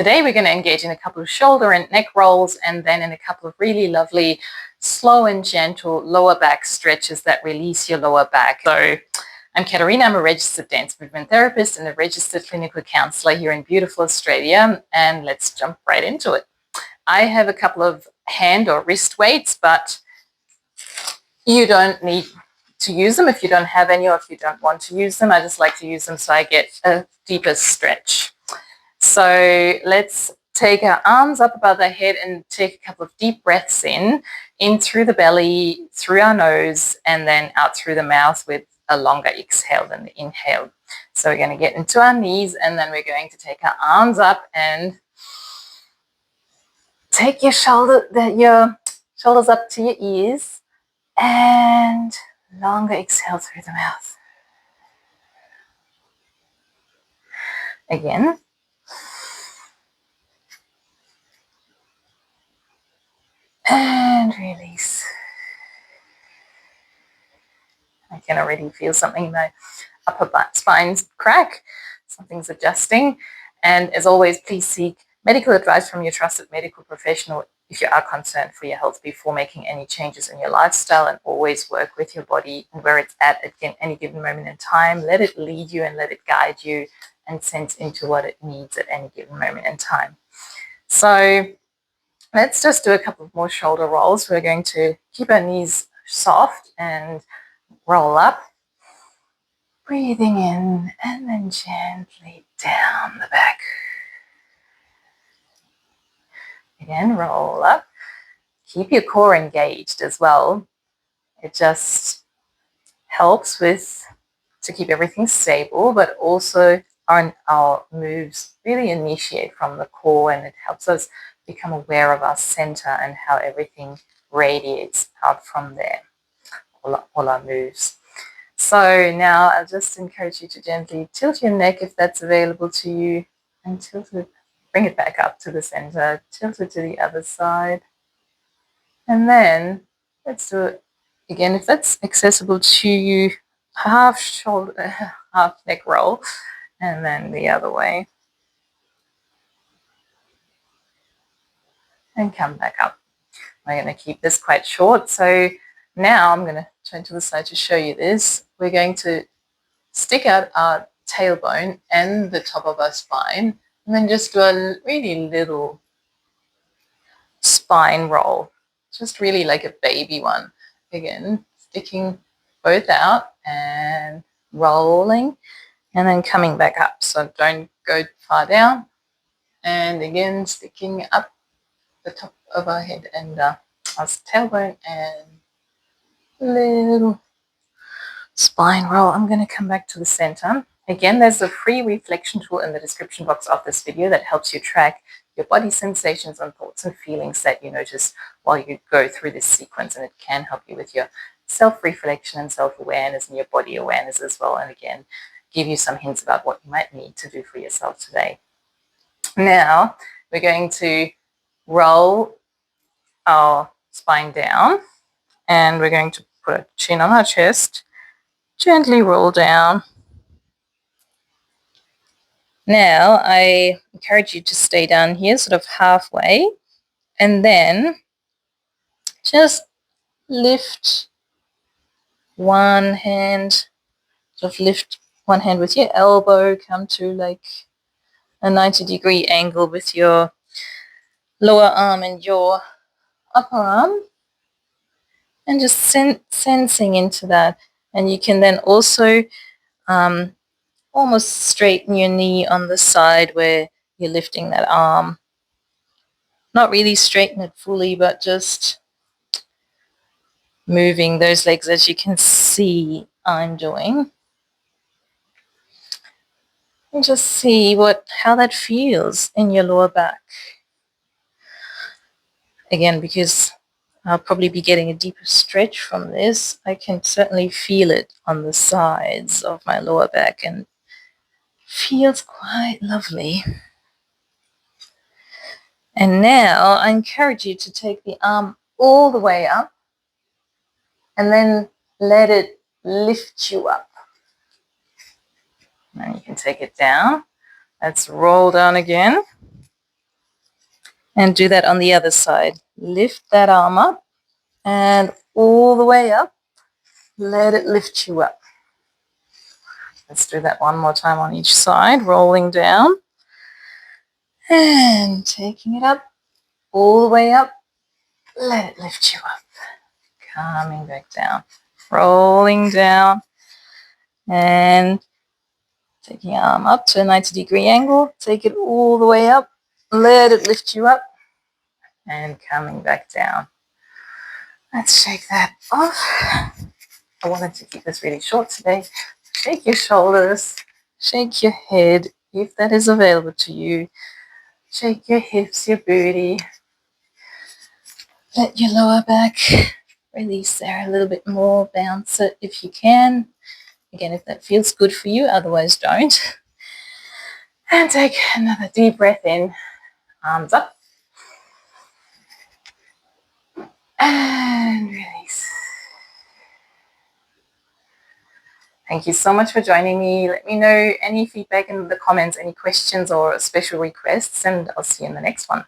Today we're going to engage in a couple of shoulder and neck rolls, and then in a couple of really lovely, slow and gentle lower back stretches that release your lower back. So I'm Katerina, I'm a registered dance movement therapist and a registered clinical counselor here in beautiful Australia, and let's jump right into it. I have a couple of hand or wrist weights, but you don't need to use them if you don't have any or if you don't want to use them. I just like to use them so I get a deeper stretch. So let's take our arms up above the head and take a couple of deep breaths in through the belly, through our nose, and then out through the mouth with a longer exhale than the inhale. So we're going to get into our knees, and then we're going to take our arms up and take your shoulders up to your ears, and longer exhale through the mouth. Again. And release. I can already feel something in my upper spine crack. Something's adjusting. And as always, please seek medical advice from your trusted medical professional if you are concerned for your health before making any changes in your lifestyle, and always work with your body and where it's at any given moment in time. Let it lead you and let it guide you and sense into what it needs at any given moment in time. So let's just do a couple of more shoulder rolls. We're going to keep our knees soft and roll up. Breathing in and then gently down the back. Again, roll up. Keep your core engaged as well. It just helps to keep everything stable, but also our moves really initiate from the core, and it helps us become aware of our center and how everything radiates out from there, all our moves. So now I'll just encourage you to gently tilt your neck if that's available to you, and bring it back up to the center, tilt it to the other side. And then let's do it again, if that's accessible to you, half neck roll, and then the other way. And come back up. We're going to keep this quite short. So now I'm going to turn to the side to show you this. We're going to stick out our tailbone and the top of our spine, and then just do a really little spine roll, just really like a baby one. Again, sticking both out and rolling, and then coming back up. So don't go far down. And again, sticking up the top of our head and our tailbone, and little spine roll. I'm going to come back to the center. Again, there's a free reflection tool in the description box of this video that helps you track your body sensations and thoughts and feelings that you notice while you go through this sequence, and it can help you with your self-reflection and self-awareness and your body awareness as well, and again, give you some hints about what you might need to do for yourself today. Now, we're going to roll our spine down, and we're going to put a chin on our chest, gently roll down. Now, I encourage you to stay down here, sort of halfway, and then just lift one hand, lift one hand with your elbow, come to like a 90-degree angle with your lower arm and your upper arm, and just sensing into that. And you can then also almost straighten your knee on the side where you're lifting that arm. Not really straighten it fully, but just moving those legs as you can see I'm doing. And just see how that feels in your lower back. Again, because I'll probably be getting a deeper stretch from this, I can certainly feel it on the sides of my lower back, and feels quite lovely. And now I encourage you to take the arm all the way up and then let it lift you up. And you can take it down. Let's roll down again. And do that on the other side. Lift that arm up and all the way up. Let it lift you up. Let's do that one more time on each side, rolling down and taking it up, all the way up. Let it lift you up. Coming back down, rolling down and taking your arm up to a 90-degree angle. Take it all the way up. Let it lift you up and coming back down. Let's shake that off. I wanted to keep this really short today. Shake your shoulders, shake your head if that is available to you. Shake your hips, your booty. Let your lower back release there a little bit more. Bounce it if you can. Again, if that feels good for you, otherwise don't. And take another deep breath in. Arms up. And release. Thank you so much for joining me. Let me know any feedback in the comments, any questions or special requests, and I'll see you in the next one.